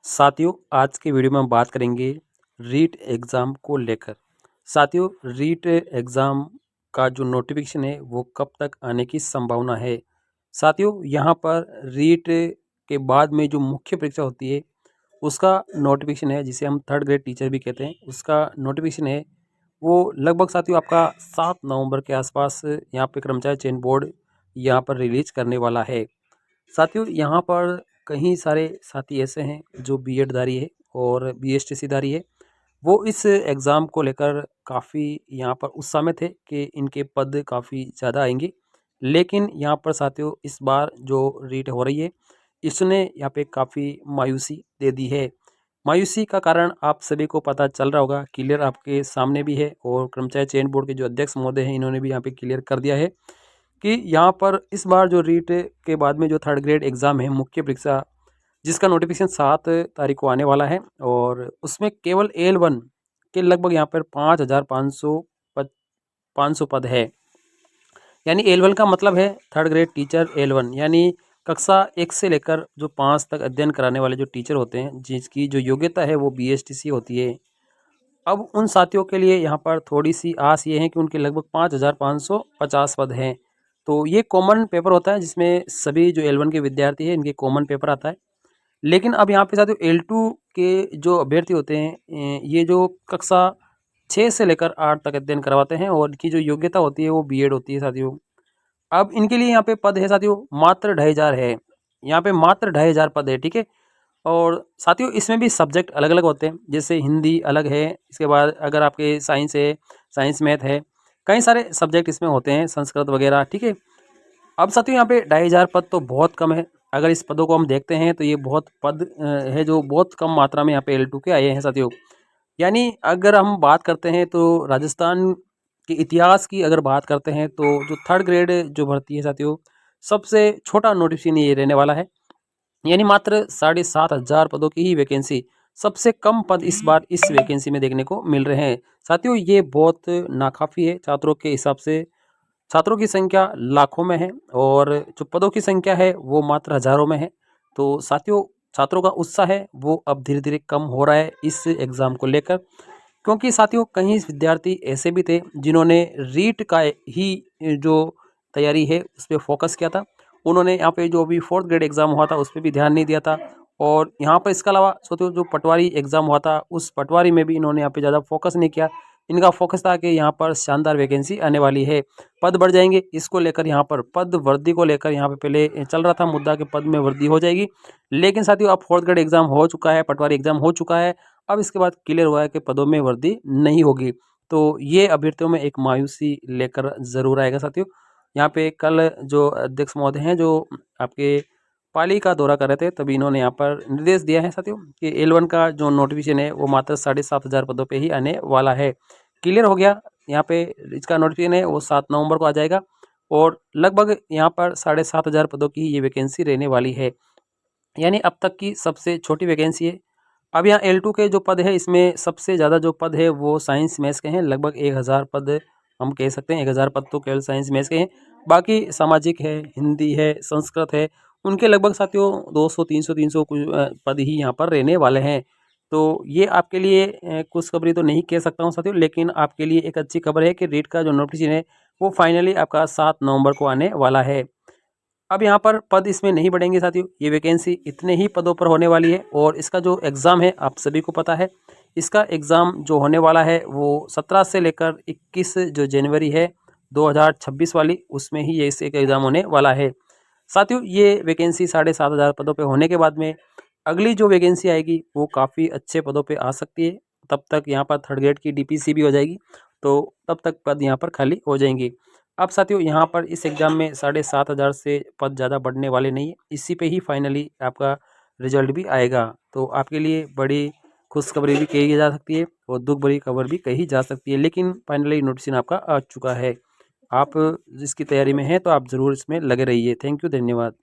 साथियों, आज के वीडियो में हम बात करेंगे रीट एग्ज़ाम को लेकर। साथियों, रीट एग्ज़ाम का जो नोटिफिकेशन है वो कब तक आने की संभावना है। साथियों, यहाँ पर रीट के बाद में जो मुख्य परीक्षा होती है उसका नोटिफिकेशन है, जिसे हम थर्ड ग्रेड टीचर भी कहते हैं, उसका नोटिफिकेशन है वो लगभग साथियों आपका 7 नवंबर के आसपास यहाँ पे कर्मचारी चयन बोर्ड यहाँ पर रिलीज करने वाला है। साथियों, यहाँ पर कई सारे साथी ऐसे हैं जो बीएड धारी है और बीएसटीसी धारी है। वो इस एग्ज़ाम को लेकर काफ़ी यहाँ पर उत्साहित थे कि इनके पद काफ़ी ज़्यादा आएंगे। लेकिन यहाँ पर साथियों इस बार जो रीट हो रही है इसने यहाँ पे काफ़ी मायूसी दे दी है। मायूसी का कारण आप सभी को पता चल रहा होगा, क्लियर आपके सामने भी है और कर्मचारी चयन बोर्ड के जो अध्यक्ष महोदय हैं इन्होंने भी यहाँ पे क्लियर कर दिया है कि यहाँ पर इस बार जो रीट के बाद में जो थर्ड ग्रेड एग्ज़ाम है मुख्य परीक्षा, जिसका नोटिफिकेशन 7 तारीख को आने वाला है और उसमें केवल एल1 के लगभग यहाँ पर 5,500 पद है। यानी एल1 का मतलब है थर्ड ग्रेड टीचर एल1, यानी कक्षा 1 से लेकर जो 5 तक अध्ययन कराने वाले जो टीचर होते हैं जिसकी जो योग्यता है वो बीएसटीसी होती है। अब उन साथियों के लिए यहाँ पर थोड़ी सी आस ये है कि उनके लगभग 5,550 पद हैं। तो ये कॉमन पेपर होता है जिसमें सभी जो एल1 के विद्यार्थी हैं इनके कॉमन पेपर आता है। लेकिन अब यहाँ पे साथियों एल2 के जो अभ्यर्थी होते हैं ये जो कक्षा 6 से लेकर 8 तक अध्ययन करवाते हैं और इनकी जो योग्यता होती है वो बीएड होती है साथियों। अब इनके लिए यहाँ पे पद है साथियों मात्र 2,500 है। यहाँ पे मात्र 2,500 पद है, ठीक है। और साथियों इसमें भी सब्जेक्ट अलग अलग होते हैं, जैसे हिंदी अलग है, इसके बाद अगर आपके साइंस है, साइंस मैथ है, कई सारे सब्जेक्ट इसमें होते हैं, संस्कृत वगैरह, ठीक है। अब साथियों यहाँ पे 2,500 पद तो बहुत कम है। अगर इस पदों को हम देखते हैं तो ये बहुत पद है जो बहुत कम मात्रा में यहाँ पे एल2 के आए हैं साथियों। यानी अगर हम बात करते हैं तो राजस्थान के इतिहास की अगर बात करते हैं तो जो थर्ड ग्रेड जो भर्ती है साथियों सबसे छोटा नोटिफिकेशन ये रहने वाला है। यानी मात्र 7,500 पदों की ही वैकेंसी, सबसे कम पद इस बार इस वैकेंसी में देखने को मिल रहे हैं साथियों। ये बहुत नाकाफ़ी है छात्रों के हिसाब से। छात्रों की संख्या लाखों में है और जो पदों की संख्या है वो मात्र हज़ारों में है। तो साथियों छात्रों का उत्साह है वो अब धीरे धीरे कम हो रहा है इस एग्ज़ाम को लेकर, क्योंकि साथियों कई विद्यार्थी ऐसे भी थे जिन्होंने रीट का ही जो तैयारी है उस पर फोकस किया था। उन्होंने यहाँ पे जो अभी फोर्थ ग्रेड एग्ज़ाम हुआ था उस पर भी ध्यान नहीं दिया था और यहाँ पर इसके अलावा सोचो जो पटवारी एग्ज़ाम हुआ था उस पटवारी में भी इन्होंने यहाँ पे ज़्यादा फोकस नहीं किया। इनका फोकस था कि यहाँ पर शानदार वैकेंसी आने वाली है, पद बढ़ जाएंगे, इसको लेकर यहाँ पर पद वृद्धि को लेकर यहाँ पे पहले चल रहा था मुद्दा कि पद में वृद्धि हो जाएगी। लेकिन साथियों अब फोर्थ ग्रेड एग्ज़ाम हो चुका है, पटवारी एग्ज़ाम हो चुका है, अब इसके बाद क्लियर हुआ है कि पदों में वृद्धि नहीं होगी। तो ये अभ्यर्थियों में एक मायूसी लेकर ज़रूर आएगा साथियों। यहाँ पे कल जो अध्यक्ष महोदय हैं जो आपके पाली का दौरा कर रहे थे तभी इन्होंने यहाँ पर निर्देश दिया है साथियों कि एल1 का जो नोटिफिकेशन है वो मात्र 7,500 पदों पे ही आने वाला है। क्लियर हो गया, यहाँ पे इसका नोटिफिकेशन है वो 7 नवंबर को आ जाएगा और लगभग यहाँ पर 7,500 पदों की ये वैकेंसी रहने वाली है। यानी अब तक की सबसे छोटी वैकेंसी है। अब यहाँ एल2 के जो पद है इसमें सबसे ज़्यादा जो पद है वो साइंस मैथ्स के हैं, लगभग 1,000 पद हम कह सकते हैं। 1,000 पद तो केवल साइंस मैथ्स के हैं, बाकी सामाजिक है, हिंदी है, संस्कृत है, उनके लगभग साथियों 200 300 कुछ पद ही यहाँ पर रहने वाले हैं। तो ये आपके लिए खुशखबरी तो नहीं कह सकता हूँ साथियों, लेकिन आपके लिए एक अच्छी खबर है कि रीट का जो नोटिफिकेशन है वो फाइनली आपका 7 नवंबर को आने वाला है। अब यहाँ पर पद इसमें नहीं बढ़ेंगे साथियों, ये वैकेंसी इतने ही पदों पर होने वाली है और इसका जो एग्ज़ाम है आप सभी को पता है, इसका एग्ज़ाम जो होने वाला है वो 17 से लेकर 21 जो जनवरी है 2026 वाली, उसमें ही ये इस एक एग्ज़ाम होने वाला है साथियों। ये वैकेंसी 7,500 पदों पे होने के बाद में अगली जो वैकेंसी आएगी वो काफ़ी अच्छे पदों पे आ सकती है। तब तक यहाँ पर थर्ड ग्रेड की डीपीसी भी हो जाएगी, तो तब तक पद यहाँ पर खाली हो जाएंगे। अब साथियों यहाँ पर इस एग्ज़ाम में 7,500 से पद ज़्यादा बढ़ने वाले नहीं है, इसी पे ही फाइनली आपका रिजल्ट भी आएगा। तो आपके लिए बड़ी खुशखबरी भी कही जा सकती है और दुख भरी खबर भी कही जा सकती है, लेकिन फाइनली नोटिफिकेशन आपका आ चुका है। आप इसकी तैयारी में हैं तो आप ज़रूर इसमें लगे रहिए। थैंक यू, धन्यवाद।